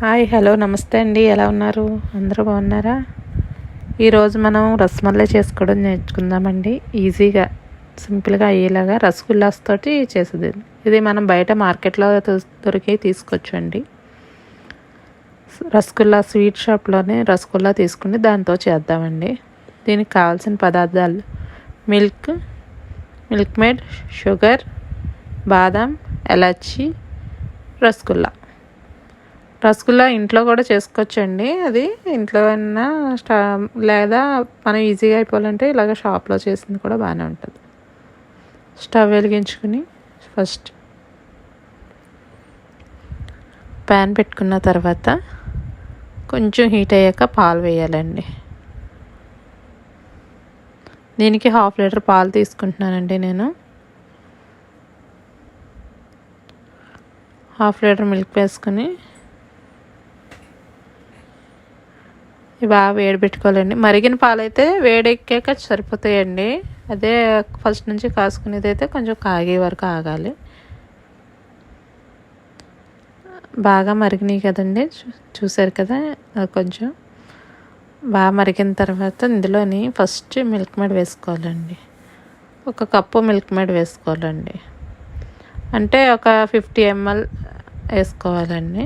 Hi hello నమస్తే అండి. ఎలా ఉన్నారు? అందరూ బాగున్నారా? ఈరోజు మనం రసమలై చేసుకోవడం నేర్చుకుందామండి. ఈజీగా సింపుల్గా అయ్యేలాగా రసగుల్లాస్ తోటి చేసేది ఇది మనం బయట మార్కెట్లో దొరికి తీసుకోవచ్చండి. రసగుల్లా స్వీట్ షాప్లోనే రసగుల్లా తీసుకుని దాంతో చేద్దామండి. దీనికి కావాల్సిన పదార్థాలు మిల్క్ మేడ్, షుగర్, బాదం, ఎలాచి, రసగుల్లా ఇంట్లో కూడా చేసుకోవచ్చండి. అది ఇంట్లో అయినా లేదా మనం ఈజీగా అయిపోవాలంటే ఇలాగ షాప్లో చేసింది కూడా బాగానే ఉంటుంది. స్టవ్ వెలిగించుకుని ఫస్ట్ ప్యాన్ పెట్టుకున్న తర్వాత కొంచెం హీట్ అయ్యాక పాలు వేయాలండి. దీనికి 1/2 లీటర్ పాలు తీసుకుంటున్నానండి నేను. 1/2 లీటర్ మిల్క్ వేసుకుని ఇవి బాగా వేడి పెట్టుకోవాలండి. మరిగిన పాలు అయితే వేడెక్కాక సరిపోతాయండి. అదే ఫస్ట్ నుంచి కాసుకునేది అయితే కొంచెం కాగే వరకు ఆగాలి. బాగా మరిగినాయి కదండి, చూసారు కదా. కొంచెం బాగా మరిగిన తర్వాత ఇందులోని ఫస్ట్ మిల్క్ మేడ్ వేసుకోవాలండి. 1 కప్పు మిల్క్ మేడ్ వేసుకోవాలండి. అంటే ఒక 50 ml వేసుకోవాలండి.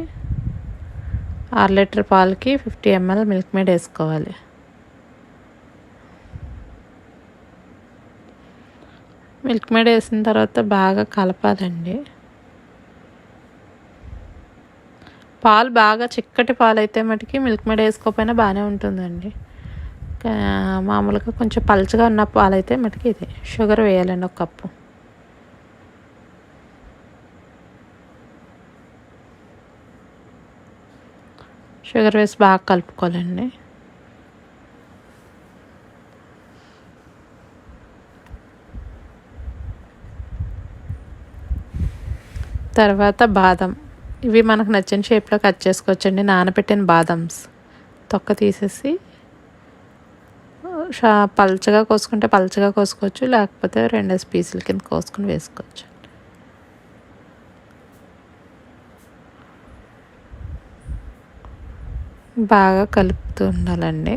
6 లీటర్ పాలకి 50 ml మిల్క్ మేడ్ వేసుకోవాలి. మిల్క్ మేడ్ వేసిన తర్వాత బాగా కలపాలండి. పాలు బాగా చిక్కటి పాలు అయితే మటుకి మిల్క్ మేడ్ వేసుకోకపోయినా బాగానే ఉంటుందండి. మామూలుగా కొంచెం పలుచగా ఉన్న పాలు అయితే మటుకి ఇది షుగర్ వేయాలండి. 1 కప్పు షుగర్ వేసి బాగా కలుపుకోవాలండి. తర్వాత బాదం, ఇవి మనకు నచ్చిన షేప్లో కట్ చేసుకోవచ్చండి. నానబెట్టిన బాదమ్స్ తొక్క తీసేసి పల్చగా కోసుకుంటే పల్చగా కోసుకోవచ్చు, లేకపోతే 2 పీసుల కింద కోసుకుని వేసుకోవచ్చు. బాగా కలుపుతూ ఉండాలండి.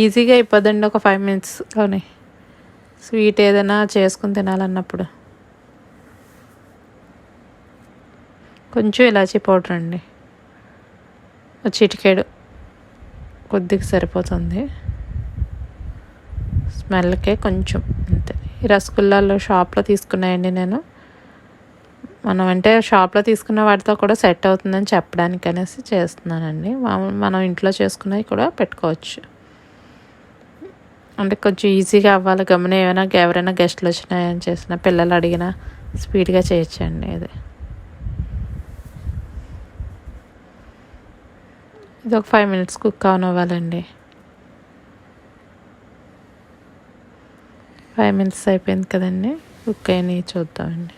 ఈజీగా అయిపోద్దండి ఒక 5 minutesలోనే. స్వీట్ ఏదైనా చేసుకుని తినాలన్నప్పుడు కొంచెం ఇలాచీ పౌడర్ అండి, చిటికెడు కొద్దిగా సరిపోతుంది. స్మెల్కే కొంచెం అంతే. ఈ రసగుల్లాలో షాప్లో తీసుకున్నాయండి నేను. మనం అంటే షాప్లో తీసుకున్న వాటితో కూడా సెట్ అవుతుందని చెప్పడానికి అనేసి చేస్తున్నానండి. మనం ఇంట్లో చేసుకున్నవి కూడా పెట్టుకోవచ్చు. అంటే కొంచెం ఈజీగా అవ్వాలి. గమని ఎవరైనా గెస్ట్లు వచ్చినాయని చేసిన, పిల్లలు అడిగినా స్పీడ్గా చేయొచ్చండి. ఇది ఒక 5 minutes కుక్ అవనివ్వాలండి. 5 minutes అయిపోయింది కదండి, కుక్ అయినవి చూద్దామండి.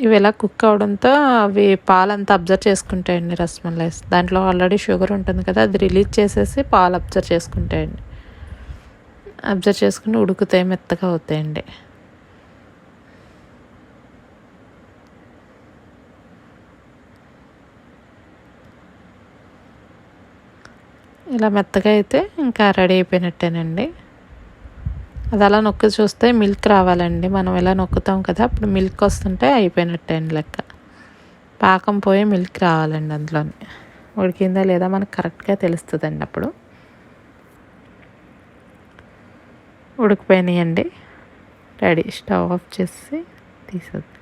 ఇవి ఇలా కుక్ అవడంతో అవి పాలంతా అబ్జర్వ్ చేసుకుంటాయండి. రసమలై దాంట్లో ఆల్రెడీ షుగర్ ఉంటుంది కదా, అది రిలీజ్ చేసేసి పాలు అబ్జర్వ్ చేసుకుంటాయండి. అబ్జర్వ్ చేసుకుని ఉడుకుతాయి, మెత్తగా అవుతాయండి. ఇలా మెత్తగా అయితే ఇంకా రెడీ అయిపోయినట్టేనండి. అది అలా నొక్కి చూస్తే మిల్క్ రావాలండి. మనం ఇలా నొక్కుతాం కదా, అప్పుడు మిల్క్ వస్తుంటే అయిపోయినట్టే అండి లెక్క. పాకం పోయి మిల్క్ రావాలండి. అందులోని ఉడికిందా లేదా మనకు కరెక్ట్గా తెలుస్తుందండి. అప్పుడు ఉడికిపోయినాయండి, రెడీ. స్టవ్ ఆఫ్ చేసి తీసేద్దాం.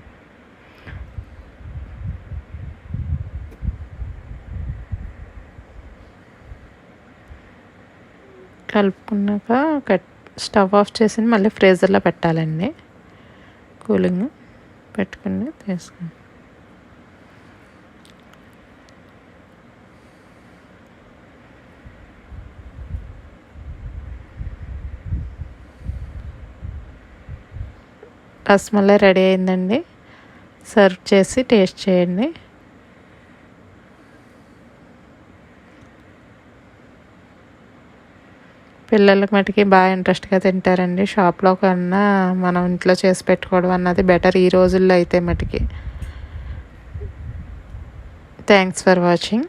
కలుపుకున్నాక స్టవ్ ఆఫ్ చేసి మళ్ళీ ఫ్రీజర్లో పెట్టాలండి. కూలింగ్ పెట్టుకుని తీసుకుని రసమలై రెడీ అయిందండి. సర్వ్ చేసి టేస్ట్ చేయండి. పిల్లలకి మటుకి బాగా ఇంట్రెస్ట్గా తింటారండి. షాప్లో కన్నా మనం ఇంట్లో చేసి పెట్టుకోవడం అన్నది బెటర్ ఈ రోజుల్లో అయితే మటుకి. Thanks for watching.